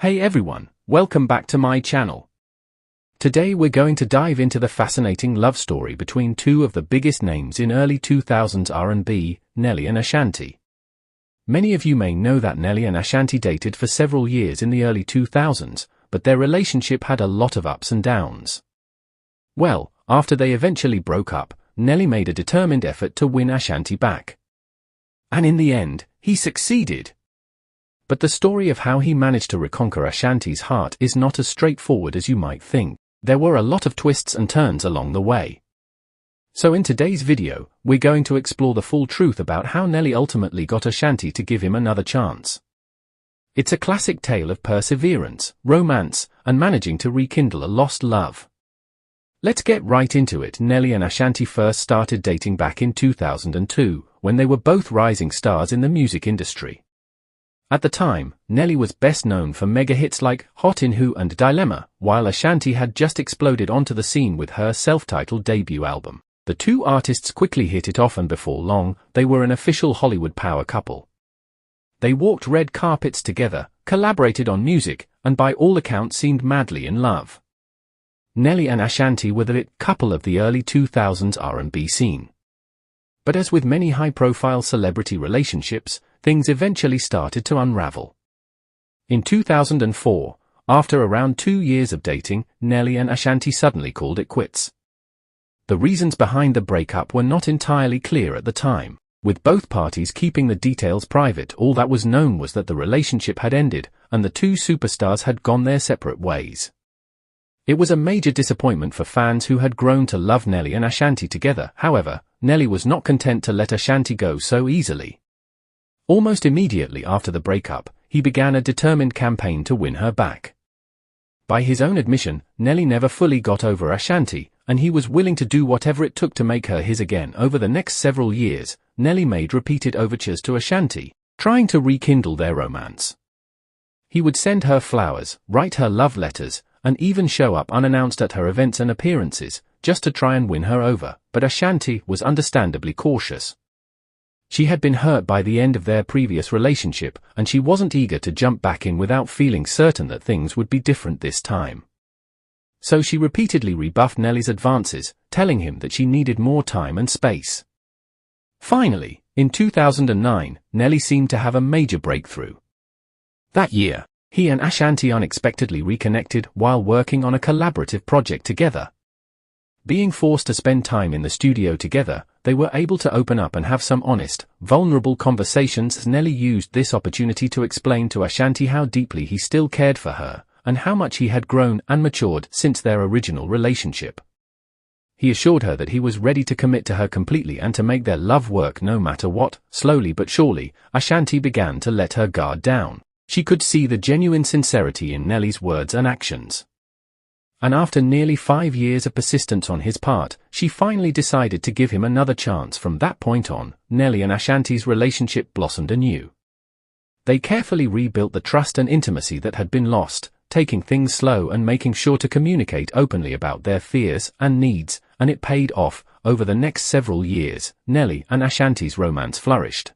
Hey everyone, welcome back to my channel. Today we're going to dive into the fascinating love story between two of the biggest names in early 2000s R&B, Nelly and Ashanti. Many of you may know that Nelly and Ashanti dated for several years in the early 2000s, but their relationship had a lot of ups and downs. Well, after they eventually broke up, Nelly made a determined effort to win Ashanti back. And in the end, he succeeded. But the story of how he managed to reconquer Ashanti's heart is not as straightforward as you might think. There were a lot of twists and turns along the way. So in today's video, we're going to explore the full truth about how Nelly ultimately got Ashanti to give him another chance. It's a classic tale of perseverance, romance, and managing to rekindle a lost love. Let's get right into it. Nelly and Ashanti first started dating back in 2002, when they were both rising stars in the music industry. At the time, Nelly was best known for mega hits like Hot in Who and Dilemma, while Ashanti had just exploded onto the scene with her self-titled debut album. The two artists quickly hit it off, and before long, they were an official Hollywood power couple. They walked red carpets together, collaborated on music, and by all accounts seemed madly in love. Nelly and Ashanti were the it couple of the early 2000s R&B scene. But as with many high-profile celebrity relationships, things eventually started to unravel. In 2004, after around 2 years of dating, Nelly and Ashanti suddenly called it quits. The reasons behind the breakup were not entirely clear at the time, with both parties keeping the details private. All that was known was that the relationship had ended, and the two superstars had gone their separate ways. It was a major disappointment for fans who had grown to love Nelly and Ashanti together. However, Nelly was not content to let Ashanti go so easily. Almost immediately after the breakup, he began a determined campaign to win her back. By his own admission, Nelly never fully got over Ashanti, and he was willing to do whatever it took to make her his again. Over the next several years, Nelly made repeated overtures to Ashanti, trying to rekindle their romance. He would send her flowers, write her love letters, and even show up unannounced at her events and appearances, just to try and win her over. But Ashanti was understandably cautious. She had been hurt by the end of their previous relationship, and she wasn't eager to jump back in without feeling certain that things would be different this time. So she repeatedly rebuffed Nelly's advances, telling him that she needed more time and space. Finally, in 2009, Nelly seemed to have a major breakthrough. That year, he and Ashanti unexpectedly reconnected while working on a collaborative project together. Being forced to spend time in the studio together, they were able to open up and have some honest, vulnerable conversations. Nelly used this opportunity to explain to Ashanti how deeply he still cared for her, and how much he had grown and matured since their original relationship. He assured her that he was ready to commit to her completely and to make their love work no matter what. Slowly but surely, Ashanti began to let her guard down. She could see the genuine sincerity in Nelly's words and actions. And after nearly 5 years of persistence on his part, she finally decided to give him another chance. From that point on, Nelly and Ashanti's relationship blossomed anew. They carefully rebuilt the trust and intimacy that had been lost, taking things slow and making sure to communicate openly about their fears and needs, and it paid off. Over the next several years, Nelly and Ashanti's romance flourished.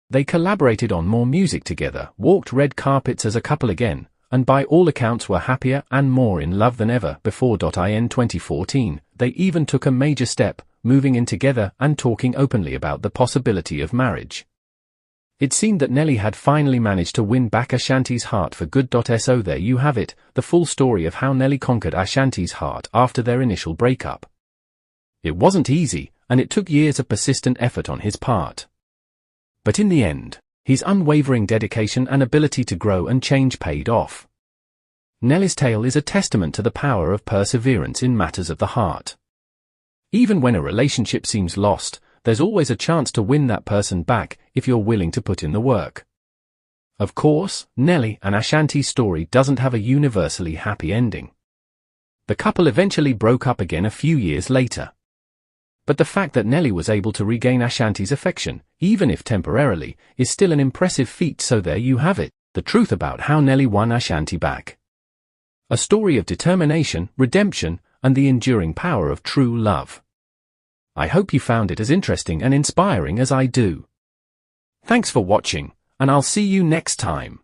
They collaborated on more music together, walked red carpets as a couple again, and by all accounts were happier and more in love than ever before. In 2014, they even took a major step, moving in together and talking openly about the possibility of marriage. It seemed that Nelly had finally managed to win back Ashanti's heart for good. So there you have it, the full story of how Nelly conquered Ashanti's heart after their initial breakup. It wasn't easy, and it took years of persistent effort on his part. But in the end, his unwavering dedication and ability to grow and change paid off. Nelly's tale is a testament to the power of perseverance in matters of the heart. Even when a relationship seems lost, there's always a chance to win that person back if you're willing to put in the work. Of course, Nelly and Ashanti's story doesn't have a universally happy ending. The couple eventually broke up again a few years later. But the fact that Nelly was able to regain Ashanti's affection, even if temporarily, is still an impressive feat. So there you have it, the truth about how Nelly won Ashanti back. A story of determination, redemption, and the enduring power of true love. I hope you found it as interesting and inspiring as I do. Thanks for watching, and I'll see you next time.